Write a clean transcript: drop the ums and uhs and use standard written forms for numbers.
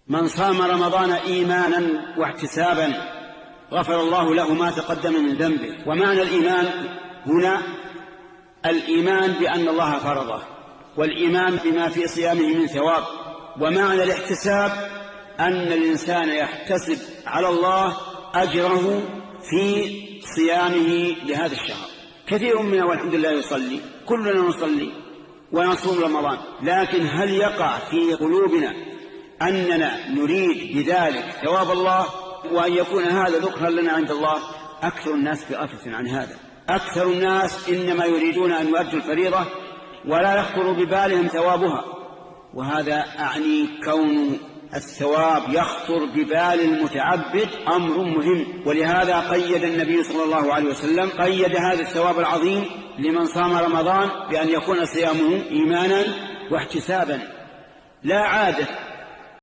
من صام رمضان إيمانا واحتسابا غفر الله له ما تقدم من ذنبه. ومعنى الإيمان هنا الإيمان بأن الله فرضه، والإيمان بما في صيامه من ثواب. ومعنى الاحتساب أن الإنسان يحتسب على الله أجره في صيامه لهذا الشهر. كثير منا والحمد لله يصلي، كلنا نصلي ونصوم رمضان، لكن هل يقع في قلوبنا أننا نريد بذلك ثواب الله وأن يكون هذا ذكرا لنا عند الله؟ أكثر الناس بغفلة عن هذا. أكثر الناس إنما يريدون أن يؤدوا الفريضة ولا يخطر ببالهم ثوابها، وهذا أعني كون الثواب يخطر ببال المتعبد أمر مهم. ولهذا قيد النبي صلى الله عليه وسلم قيد هذا الثواب العظيم لمن صام رمضان بأن يكون صيامه إيمانا واحتسابا، لا عادة